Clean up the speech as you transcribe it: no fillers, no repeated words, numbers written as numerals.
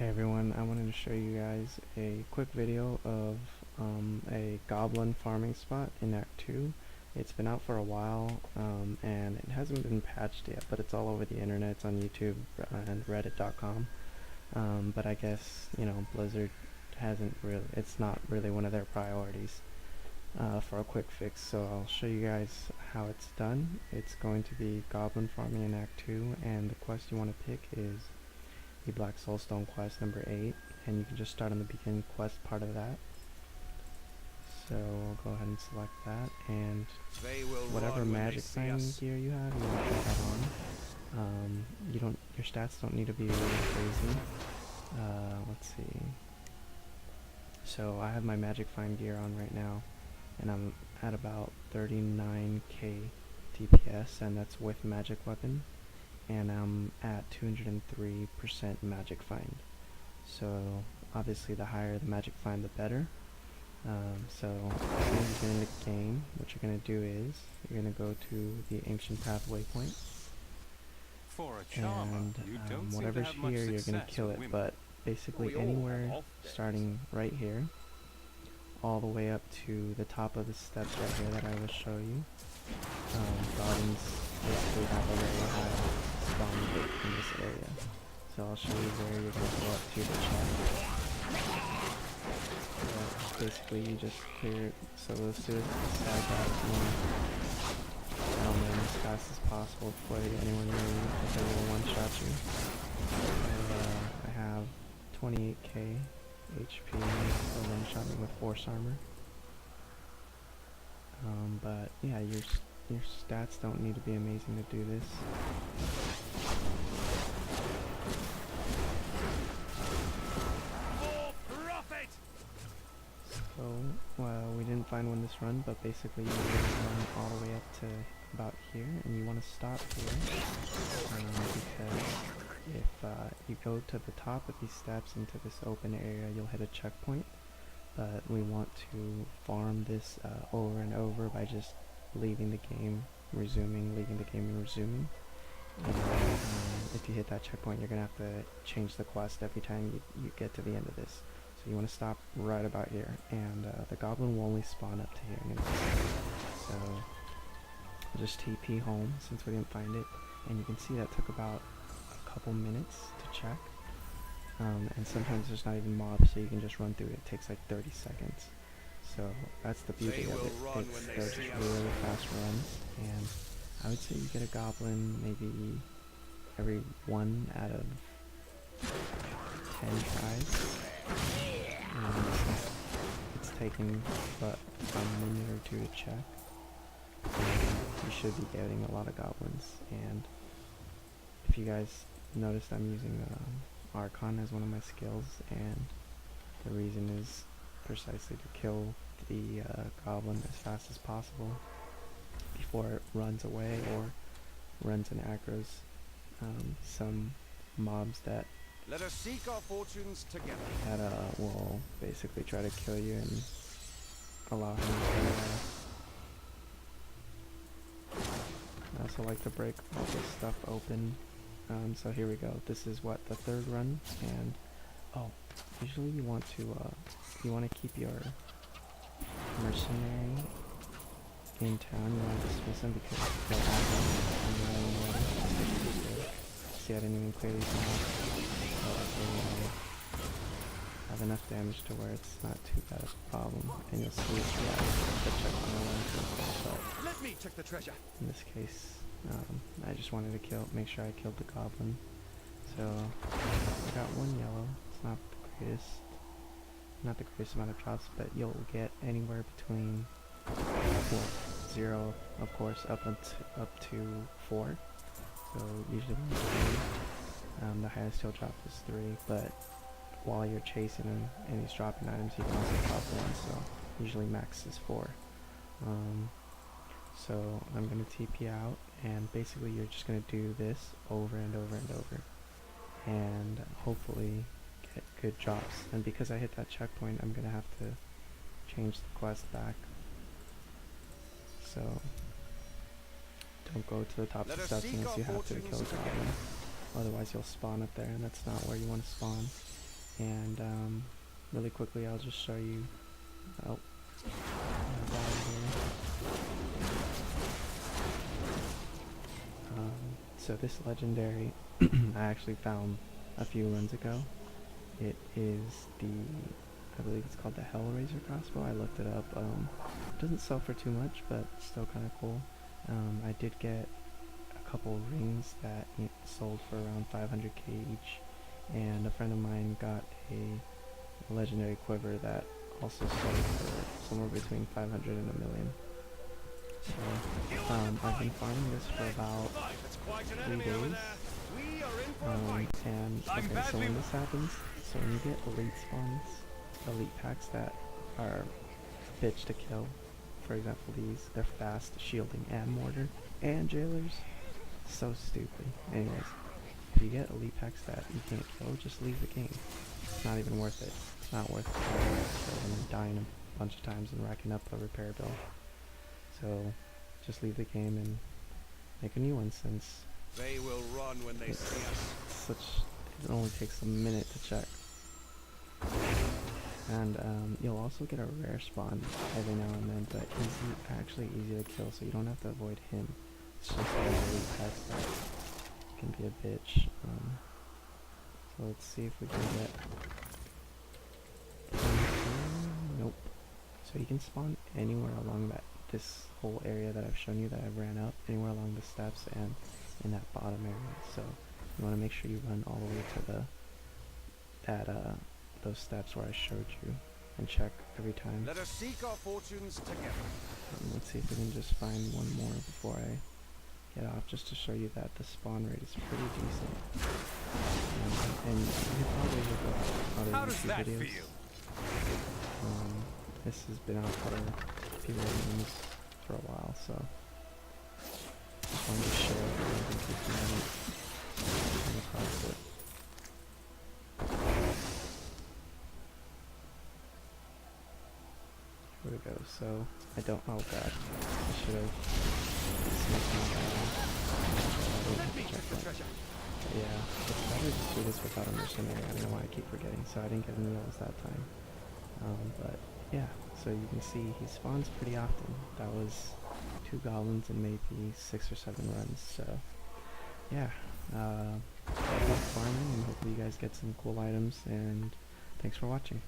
Hey everyone, I wanted to show you guys a quick video of a goblin farming spot in Act 2. It's been out for a while and it hasn't been patched yet, but it's all over the internet. It's on YouTube and reddit.com. But I guess, you know, Blizzard it's not really one of their priorities for a quick fix. So I'll show you guys how it's done. It's going to be goblin farming in Act 2, and the quest you want to pick is the Black Soulstone quest number 8, and you can just start on the beginning quest part of that. So we'll go ahead and select that, and whatever magic finding gear you have, you want to put that on. Your stats don't need to be really crazy. Let's see. So I have my magic find gear on right now, and I'm at about 39k DPS, and that's with magic weapon. And I'm at 203% magic find. So obviously the higher the magic find, the better. So as soon as you get in the game, what you're going to do is you're going to go to the Ancient Path waypoint, and whatever's here you're going to kill it, but basically anywhere starting right here all the way up to the top of the steps right here that I will show you. Gardens basically have a very high spawn rate in this area. So I'll show you where you're going to go up to check. So basically you just clear it, so as soon as the side guys want to down there as fast as possible before they get anywhere near you, because they will one-shot you. So I have 28k HP, so one-shot me with force armor. But yeah, your stats don't need to be amazing to do this. So, well, we didn't find one this run, but basically you run all the way up to about here, and you want to stop here, because if you go to the top of these steps into this open area, you'll hit a checkpoint. But we want to farm this over and over by just leaving the game, resuming, leaving the game, and resuming. And if you hit that checkpoint, you're going to have to change the quest every time you get to the end of this. So you want to stop right about here, and the goblin will only spawn up to here. So I'll just TP home since we didn't find it, and you can see that took about a couple minutes to check. And sometimes there's not even mobs, so you can just run through it. It takes like 30 seconds. So that's the beauty of it. They're just really fast runs, and I would say you get a goblin maybe every 1 out of 10 tries. And it's taking but a minute or 2 to check. And you should be getting a lot of goblins. And if you guys noticed, I'm using Archon as one of my skills, and the reason is precisely to kill the goblin as fast as possible before it runs away or runs in aggros. Some mobs that let us seek our fortunes together. That will basically try to kill you and allow him to I also like to break all this stuff open. So here we go. This is what, the 3rd run, and usually you want to keep your mercenary in town. You want to dismiss them because they'll have them on your own order. See, I didn't even clear these mobs, so I have enough damage to where it's not too bad of a problem. And you'll see the checkpoint. Let me check the treasure. In this case, I just wanted to make sure I killed the goblin. So I got 1 yellow. It's not the greatest amount of drops, but you'll get anywhere between 0, of course, up to 4. So usually the highest you'll drop is 3, but while you're chasing him and he's dropping items, you can also drop 1. So usually max is 4. So I'm going to TP out, and basically you're just going to do this over and over and over, and hopefully get good drops. And because I hit that checkpoint, I'm going to have to change the quest back. So don't go to the top of the steps unless you have to kill a goblin. Otherwise you'll spawn up there, and that's not where you want to spawn. And really quickly, I'll just show you. Oh, I died here. So this legendary, I actually found a few runs ago. It is I believe it's called the Hellraiser crossbow. I looked it up. It doesn't sell for too much, but still kind of cool. I did get a couple rings that sold for around 500k each, and a friend of mine got a legendary quiver that also sold for somewhere between 500 and a million. So I've been farming this for about 3 days. And okay, so when this happens, so when you get elite spawns, elite packs that are a bitch to kill, for example these, they're fast, shielding, and mortar, and jailers. So stupid. Anyways, if you get elite packs that you can't kill, just leave the game. It's not even worth it. It's not worth it. Dying a bunch of times and racking up a repair bill. So just leave the game and make a new one, since They will run when they see us. it only takes a minute to check. And you'll also get a rare spawn every now and then, but actually easy to kill, so you don't have to avoid him. It's just an elite pack that can be a bitch. So let's see if we can get... Nope. So you can spawn anywhere along this whole area that I've shown you that I've ran up, anywhere along the steps and in that bottom area. So you want to make sure you run all the way to those steps where I showed you, and check every time. Let us seek our fortunes together. Let's see if we can just find one more before I get off, just to show you that the spawn rate is pretty decent. And you probably look at other YouTube videos. This has been out for people in use for a while, so just wanted to share it in case you haven't come across it. Here we go. So I don't. Oh god, I should have. Let me check the treasure. Yeah, it's better to do this without a mercenary. I don't know why I keep forgetting. So I didn't get any yells that time. But yeah, so you can see he spawns pretty often. That was 2 goblins and maybe 6 or 7 runs. So yeah, good luck farming, and hopefully you guys get some cool items. And thanks for watching.